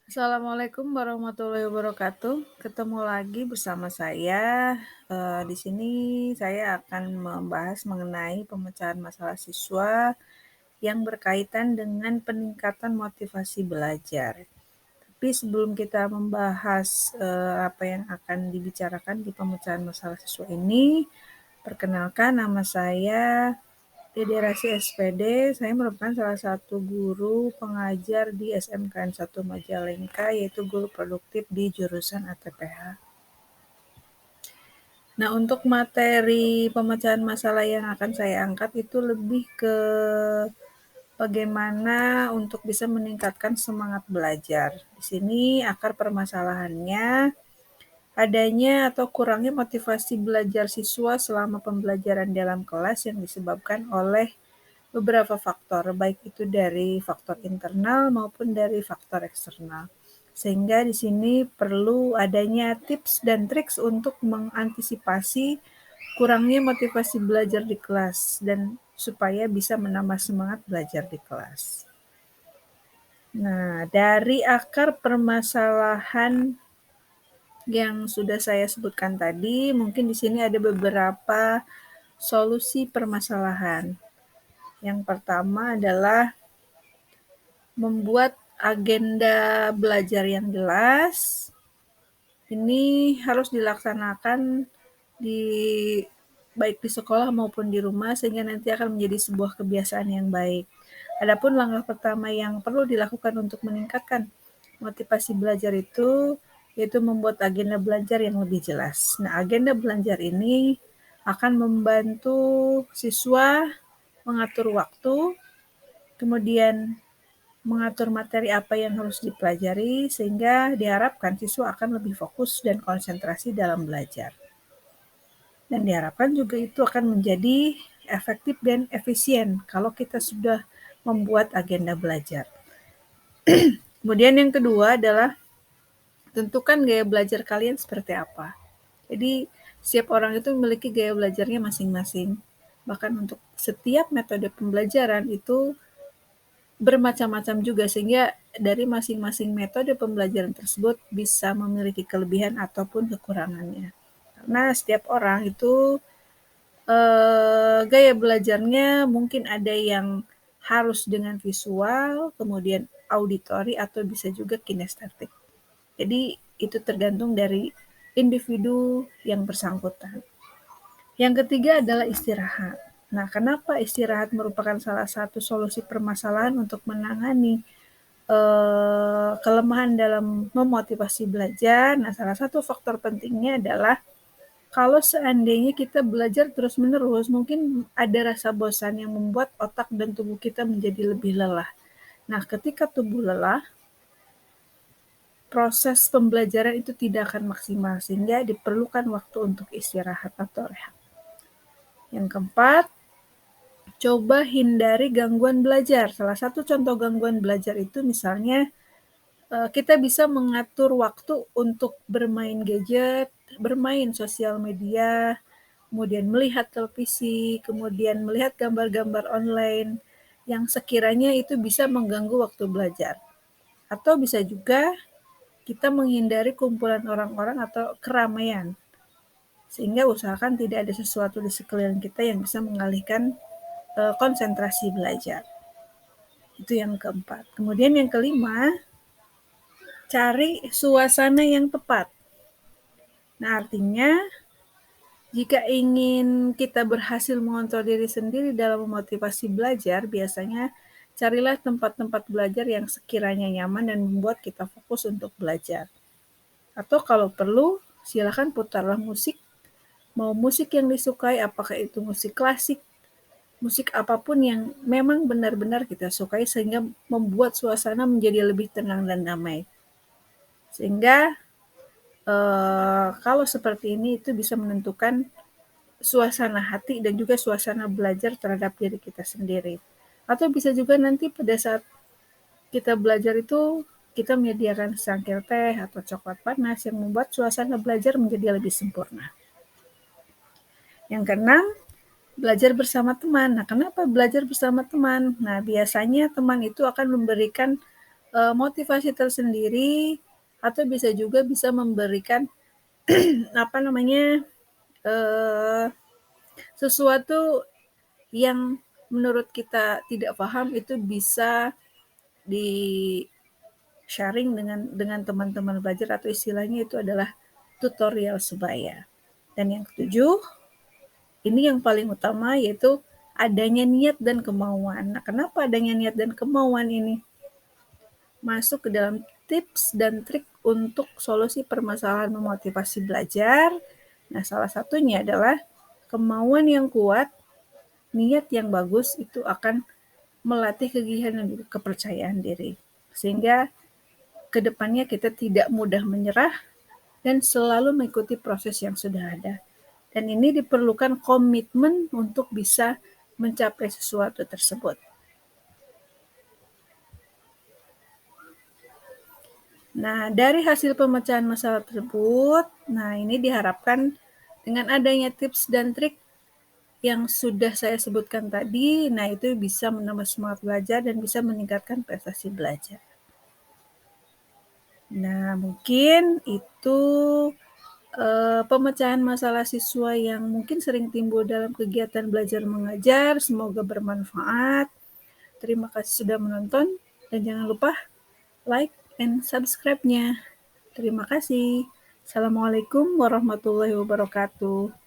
Assalamualaikum warahmatullahi wabarakatuh. Ketemu lagi bersama saya. Di sini saya akan membahas mengenai pemecahan masalah siswa yang berkaitan dengan peningkatan motivasi belajar. Tapi sebelum kita membahas apa yang akan dibicarakan di pemecahan masalah siswa ini, perkenalkan nama saya Federasi SPD. Saya merupakan salah satu guru pengajar di SMKN 1 Majalengka, yaitu guru produktif di jurusan ATPH. Nah, untuk materi pemecahan masalah yang akan saya angkat itu lebih ke bagaimana untuk bisa meningkatkan semangat belajar. Di sini akar permasalahannya adanya atau kurangnya motivasi belajar siswa selama pembelajaran dalam kelas yang disebabkan oleh beberapa faktor, baik itu dari faktor internal maupun dari faktor eksternal. Sehingga di sini perlu adanya tips dan triks untuk mengantisipasi kurangnya motivasi belajar di kelas dan supaya bisa menambah semangat belajar di kelas. Nah, dari akar permasalahan yang sudah saya sebutkan tadi, mungkin di sini ada beberapa solusi permasalahan. Yang pertama adalah membuat agenda belajar yang jelas. Ini harus dilaksanakan di baik di sekolah maupun di rumah sehingga nanti akan menjadi sebuah kebiasaan yang baik. Adapun langkah pertama yang perlu dilakukan untuk meningkatkan motivasi belajar itu yaitu membuat agenda belajar yang lebih jelas. Nah, agenda belajar ini akan membantu siswa mengatur waktu, kemudian mengatur materi apa yang harus dipelajari sehingga diharapkan siswa akan lebih fokus dan konsentrasi dalam belajar. Dan diharapkan juga itu akan menjadi efektif dan efisien kalau kita sudah membuat agenda belajar. Kemudian yang kedua adalah tentukan gaya belajar kalian seperti apa. Jadi setiap orang itu memiliki gaya belajarnya masing-masing. Bahkan untuk setiap metode pembelajaran itu bermacam-macam juga sehingga dari masing-masing metode pembelajaran tersebut bisa memiliki kelebihan ataupun kekurangannya. Karena setiap orang itu gaya belajarnya mungkin ada yang harus dengan visual, kemudian auditori atau bisa juga kinestetik. Jadi itu tergantung dari individu yang bersangkutan. Yang ketiga adalah istirahat. Nah, kenapa istirahat merupakan salah satu solusi permasalahan untuk menangani kelemahan dalam memotivasi belajar? Nah, salah satu faktor pentingnya adalah kalau seandainya kita belajar terus-menerus, mungkin ada rasa bosan yang membuat otak dan tubuh kita menjadi lebih lelah. Nah, ketika tubuh lelah, proses pembelajaran itu tidak akan maksimal, sehingga diperlukan waktu untuk istirahat atau rehat. Yang keempat, coba hindari gangguan belajar. Salah satu contoh gangguan belajar itu misalnya kita bisa mengatur waktu untuk bermain gadget, bermain sosial media, kemudian melihat televisi, kemudian melihat gambar-gambar online yang sekiranya itu bisa mengganggu waktu belajar. Atau bisa juga kita menghindari kumpulan orang-orang atau keramaian, sehingga usahakan tidak ada sesuatu di sekeliling kita yang bisa mengalihkan konsentrasi belajar. Itu yang keempat. Kemudian yang kelima, cari suasana yang tepat. Nah, artinya jika ingin kita berhasil mengontrol diri sendiri dalam memotivasi belajar, biasanya carilah tempat-tempat belajar yang sekiranya nyaman dan membuat kita fokus untuk belajar. Atau kalau perlu, silakan putarlah musik, mau musik yang disukai, apakah itu musik klasik, musik apapun yang memang benar-benar kita sukai sehingga membuat suasana menjadi lebih tenang dan damai. Sehingga kalau seperti ini itu bisa menentukan suasana hati dan juga suasana belajar terhadap diri kita sendiri. Atau bisa juga nanti pada saat kita belajar itu kita menyediakan secangkir teh atau coklat panas yang membuat suasana belajar menjadi lebih sempurna. Yang keenam, belajar bersama teman. Nah, kenapa belajar bersama teman? Nah, biasanya teman itu akan memberikan motivasi tersendiri atau bisa memberikan sesuatu yang menurut kita tidak paham itu bisa di-sharing dengan teman-teman belajar atau istilahnya itu adalah tutorial sebaya. Dan yang ketujuh, ini yang paling utama yaitu adanya niat dan kemauan. Nah, kenapa adanya niat dan kemauan ini masuk ke dalam tips dan trik untuk solusi permasalahan memotivasi belajar? Nah, salah satunya adalah kemauan yang kuat, niat yang bagus itu akan melatih kegigihan dan kepercayaan diri. Sehingga kedepannya kita tidak mudah menyerah dan selalu mengikuti proses yang sudah ada. Dan ini diperlukan komitmen untuk bisa mencapai sesuatu tersebut. Nah, dari hasil pemecahan masalah tersebut, nah ini diharapkan dengan adanya tips dan trik yang sudah saya sebutkan tadi, nah itu bisa menambah semangat belajar dan bisa meningkatkan prestasi belajar. Nah, mungkin itu pemecahan masalah siswa yang mungkin sering timbul dalam kegiatan belajar mengajar. Semoga bermanfaat. Terima kasih sudah menonton dan jangan lupa like and subscribe-nya. Terima kasih. Assalamualaikum warahmatullahi wabarakatuh.